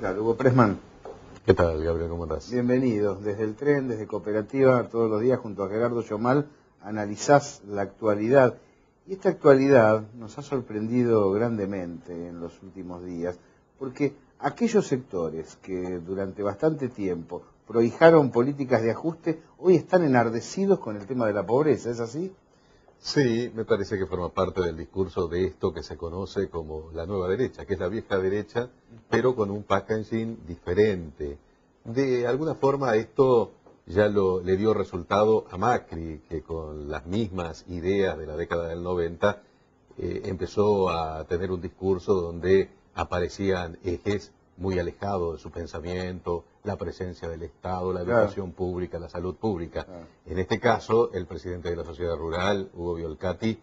tal? Hugo Pressman. ¿Qué tal, Gabriel? ¿Cómo estás? Bienvenido. Desde el tren, desde Cooperativa, todos los días junto a Gerardo Yomal, analizás la actualidad. Y esta actualidad nos ha sorprendido grandemente en los últimos días, porque aquellos sectores que durante bastante tiempo prohijaron políticas de ajuste, hoy están enardecidos con el tema de la pobreza, ¿es así? Sí, me parece que forma parte del discurso de esto que se conoce como la nueva derecha, que es la vieja derecha, pero con un packaging diferente. De alguna forma esto ya le dio resultado a Macri, que con las mismas ideas de la década del 90 empezó a tener un discurso donde aparecían ejes muy alejados de su pensamiento, la presencia del Estado, la educación pública, la salud pública. En este caso, el presidente de la Sociedad Rural, Hugo Violcati,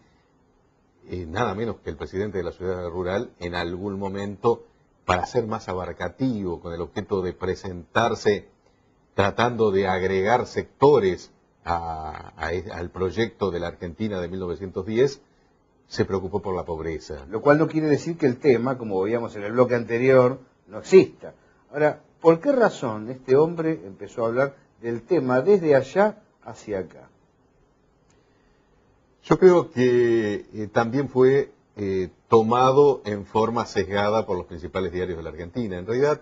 nada menos que el presidente de la Sociedad Rural, en algún momento, para ser más abarcativo, con el objeto de presentarse, tratando de agregar sectores al proyecto de la Argentina de 1910, se preocupó por la pobreza. Lo cual no quiere decir que el tema, como veíamos en el bloque anterior, no exista. Ahora, ¿por qué razón este hombre empezó a hablar del tema desde allá hacia acá? Yo creo que también fue tomado en forma sesgada por los principales diarios de la Argentina. En realidad,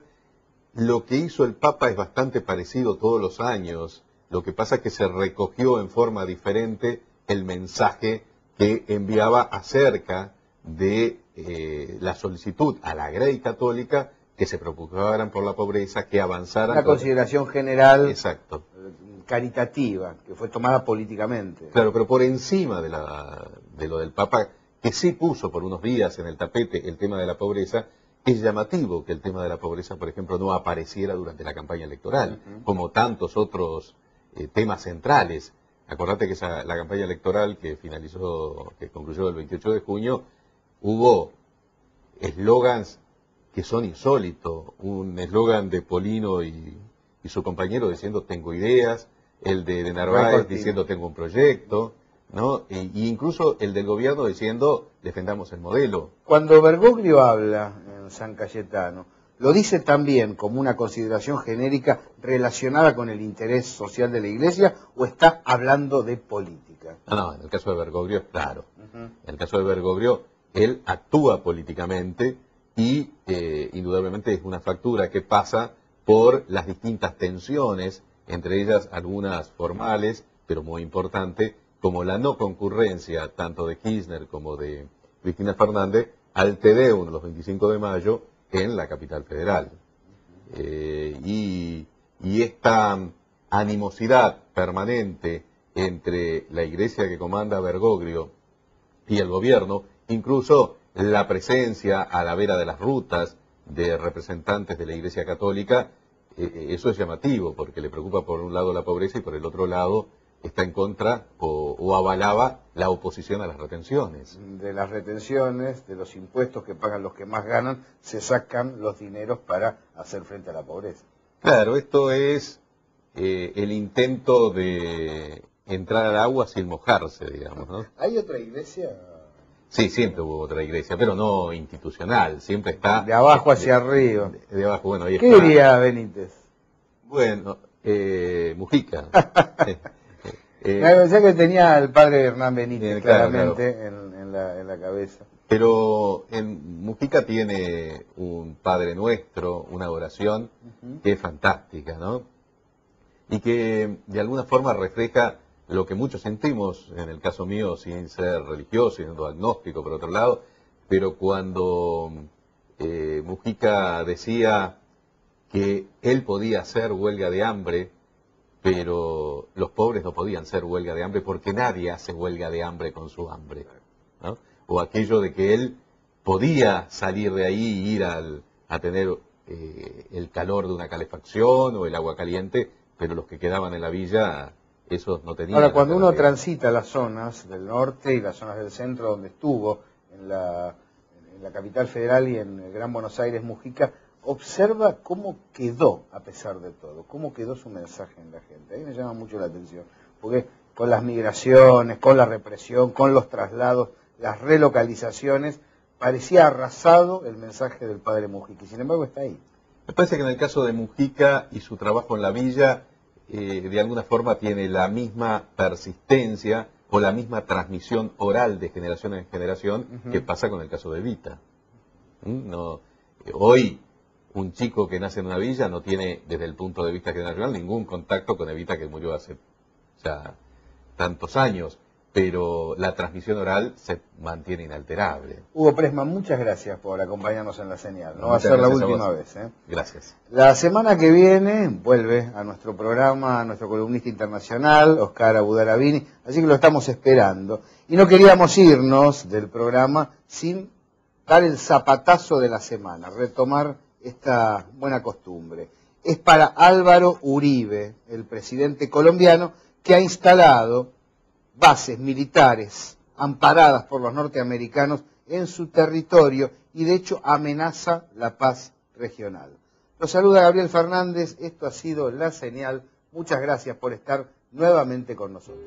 lo que hizo el Papa es bastante parecido todos los años. Lo que pasa es que se recogió en forma diferente el mensaje que enviaba acerca de la solicitud a la Grey Católica que se preocuparan por la pobreza, que avanzaran. Una consideración general. Exacto. Caritativa, que fue tomada políticamente. Claro, pero por encima de lo del Papa, que sí puso por unos días en el tapete el tema de la pobreza, es llamativo que el tema de la pobreza, por ejemplo, no apareciera durante la campaña electoral, como tantos otros temas centrales. Acordate que la campaña electoral que concluyó el 28 de junio, hubo eslogans que son insólitos. Un eslogan de Polino y su compañero diciendo tengo ideas, el de Narváez diciendo tengo un proyecto, ¿no? Y incluso el del gobierno diciendo defendamos el modelo. Cuando Bergoglio habla en San Cayetano, ¿lo dice también como una consideración genérica relacionada con el interés social de la Iglesia o está hablando de política? No, en el caso de Bergoglio es claro. En el caso de Bergoglio, él actúa políticamente y indudablemente es una factura que pasa por las distintas tensiones, entre ellas algunas formales, pero muy importante, como la no concurrencia tanto de Kirchner como de Cristina Fernández al Te Deum los 25 de mayo en la capital federal. Y esta animosidad permanente entre la iglesia que comanda Bergoglio y el gobierno, incluso la presencia a la vera de las rutas de representantes de la Iglesia Católica, eso es llamativo, porque le preocupa por un lado la pobreza y por el otro lado está en contra o avalaba la oposición a las retenciones. De las retenciones, de los impuestos que pagan los que más ganan, se sacan los dineros para hacer frente a la pobreza. Claro, esto es el intento de entrar al agua sin mojarse, digamos, ¿no? ¿Hay otra iglesia? Sí, siempre hubo otra iglesia, pero no institucional, siempre está... De abajo hacia arriba. De abajo, bueno, ahí ¿Qué está. diría Benítez? Bueno, Mujica. Pensé que tenía al padre Hernán Benítez claramente. Claro. En la cabeza. Pero Mujica tiene un Padre Nuestro, una oración que es fantástica, ¿no? Y que de alguna forma refleja lo que muchos sentimos, en el caso mío, sin ser religioso, siendo agnóstico por otro lado, pero cuando Mujica decía que él podía hacer huelga de hambre, pero los pobres no podían hacer huelga de hambre porque nadie hace huelga de hambre con su hambre, ¿no? O aquello de que él podía salir de ahí y ir a tener el calor de una calefacción o el agua caliente, pero los que quedaban en la villa, esos no tenían. Ahora, cuando uno transita las zonas del norte y las zonas del centro donde estuvo, en la capital federal y en el Gran Buenos Aires, Mujica, observa cómo quedó, a pesar de todo, cómo quedó su mensaje en la gente. Ahí me llama mucho la atención, porque con las migraciones, con la represión, con los traslados, las relocalizaciones, parecía arrasado el mensaje del padre Mujica, y sin embargo está ahí. Me parece que en el caso de Mujica y su trabajo en la villa, de alguna forma tiene la misma persistencia o la misma transmisión oral de generación en generación que pasa con el caso de Evita. No, hoy un chico que nace en una villa no tiene, desde el punto de vista generacional, ningún contacto con Evita, que murió hace ya tantos años, pero la transmisión oral se mantiene inalterable. Hugo Pressman, muchas gracias por acompañarnos en la señal. No va a Muchas ser la gracias a última vos. vez. Gracias. La semana que viene vuelve a nuestro programa nuestro columnista internacional, Oscar Abudarabini, así que lo estamos esperando. Y no queríamos irnos del programa sin dar el zapatazo de la semana, retomar esta buena costumbre. Es para Álvaro Uribe, el presidente colombiano, que ha instalado bases militares amparadas por los norteamericanos en su territorio y de hecho amenaza la paz regional. Los saluda Gabriel Fernández, esto ha sido La Señal, muchas gracias por estar nuevamente con nosotros.